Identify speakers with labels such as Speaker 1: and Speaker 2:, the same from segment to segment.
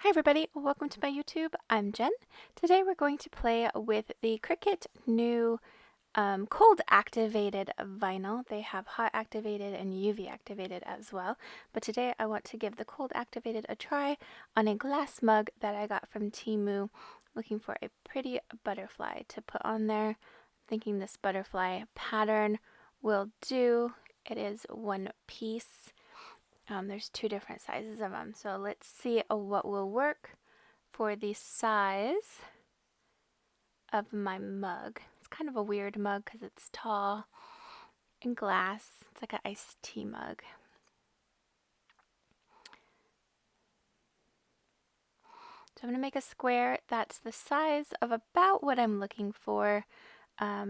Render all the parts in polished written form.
Speaker 1: Hi everybody, welcome to my YouTube. I'm Jen. Today we're going to play with the Cricut new cold activated vinyl. They have hot activated and UV activated as well. But today I want to give the cold activated a try on a glass mug that I got from Temu. Looking for a pretty butterfly to put on there. Thinking this butterfly pattern will do. It is one piece. There's two different sizes of them, so let's see what will work for the size of my mug. It's kind of a weird mug because it's tall and glass. It's like an iced tea mug. So I'm going to make a square that's the size of about what I'm looking for. I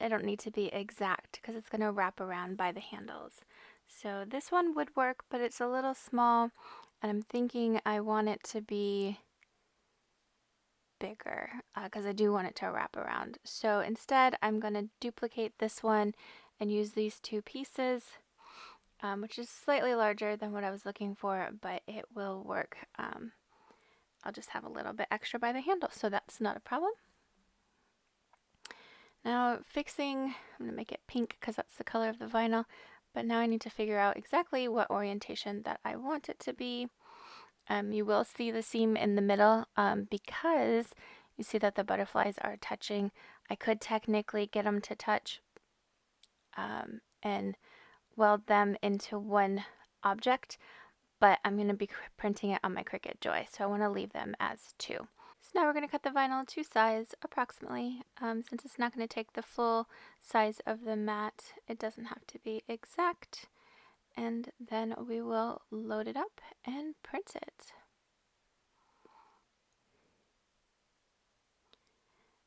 Speaker 1: don't need to be exact because it's going to wrap around by the handles. So this one would work, but it's a little small, and I'm thinking I want it to be bigger because I do want it to wrap around. So instead I'm going to duplicate this one and use these two pieces, which is slightly larger than what I was looking for, but it will work. I'll just have a little bit extra by the handle, so that's not a problem. Now I'm going to make it pink because that's the color of the vinyl, but now I need to figure out exactly what orientation that I want it to be. You will see the seam in the middle because you see that the butterflies are touching. I could technically get them to touch and weld them into one object, but I'm going to be printing it on my Cricut Joy, so I want to leave them as two. So now we're going to cut the vinyl to size approximately. Since it's not going to take the full size of the mat, it doesn't have to be exact. And then we will load it up and print it.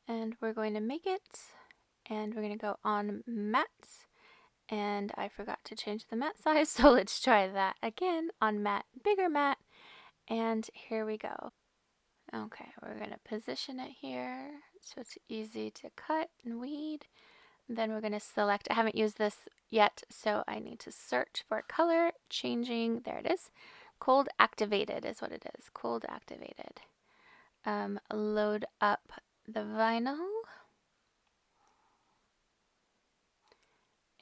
Speaker 1: And we're going to make it, and we're going to go on mats, and I forgot to change the mat size, so let's try that again on mat, bigger mat, and here we go. Okay, we're going to position it here so it's easy to cut and weed. Then we're going to select, I haven't used this yet, so I need to search for color changing. There it is. Cold activated is what it is. Cold activated. Load up the vinyl.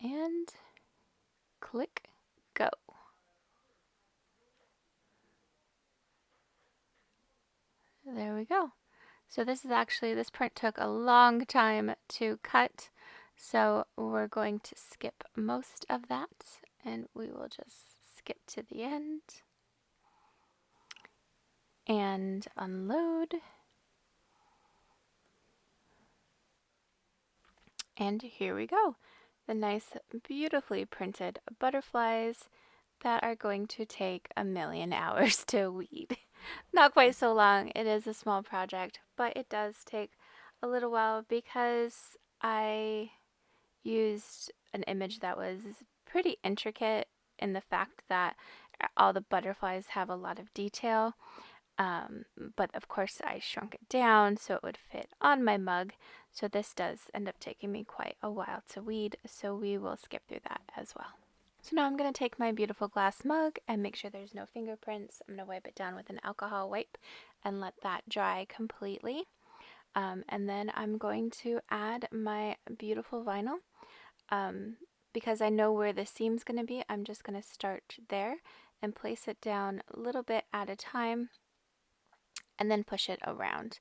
Speaker 1: And click go. There we go. So this print took a long time to cut, so we're going to skip most of that and we will just skip to the end and unload. And here we go. The nice, beautifully printed butterflies that are going to take a million hours to weed. Not quite so long. It is a small project, but it does take a little while because I used an image that was pretty intricate in the fact that all the butterflies have a lot of detail. But of course I shrunk it down so it would fit on my mug. So this does end up taking me quite a while to weed, so we will skip through that as well. So now I'm going to take my beautiful glass mug and make sure there's no fingerprints. I'm going to wipe it down with an alcohol wipe and let that dry completely. And then I'm going to add my beautiful vinyl. Because I know where the seam's going to be, I'm just going to start there and place it down a little bit at a time and then push it around.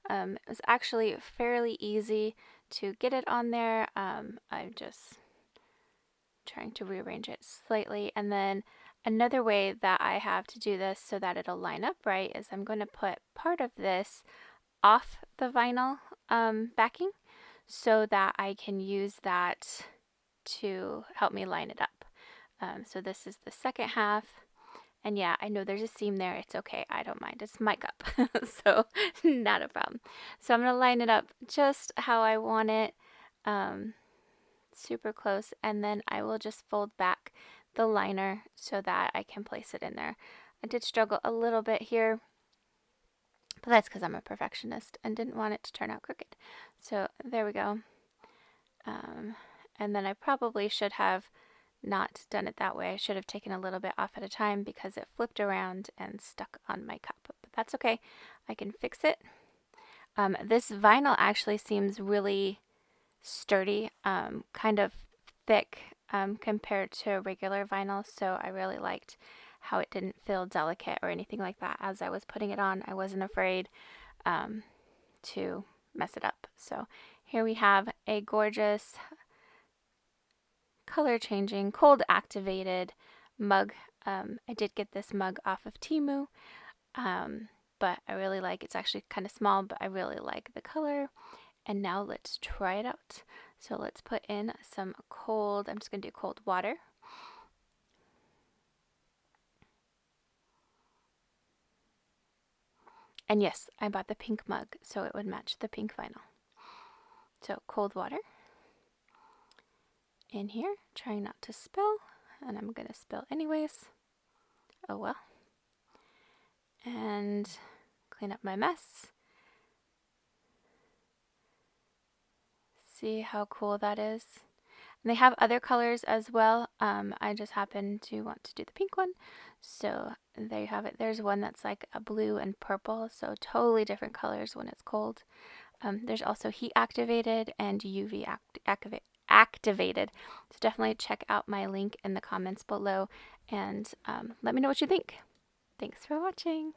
Speaker 1: It was actually fairly easy to get it on there. I'm just trying to rearrange it slightly, and then another way that I have to do this so that it'll line up right is I'm going to put part of this off the vinyl backing so that I can use that to help me line it up. So this is the second half, and yeah, I know there's a seam there. It's okay, I don't mind. It's my cup, so not a problem. So I'm going to line it up just how I want it. Super close, and then I will just fold back the liner so that I can place it in there. I did struggle a little bit here, but that's because I'm a perfectionist and didn't want it to turn out crooked. So there we go. And then I probably should have not done it that way. I should have taken a little bit off at a time because it flipped around and stuck on my cup, but that's okay. I can fix it. This vinyl actually seems really sturdy, kind of thick compared to regular vinyl, so I really liked how it didn't feel delicate or anything like that. As I was putting it on, I wasn't afraid to mess it up. So here we have a gorgeous color changing, cold activated mug. I did get this mug off of Temu, but I really like it's actually kind of small, but I really like the color. And now let's try it out. So let's put in some cold, I'm just going to do cold water. And yes, I bought the pink mug so it would match the pink vinyl. So cold water in here, trying not to spill, and I'm going to spill anyways. Oh well. And clean up my mess. See how cool that is? And they have other colors as well. I just happen to want to do the pink one. So there you have it. There's one that's like a blue and purple, so totally different colors when it's cold. There's also heat activated and UV activated. So definitely check out my link in the comments below and let me know what you think. Thanks for watching.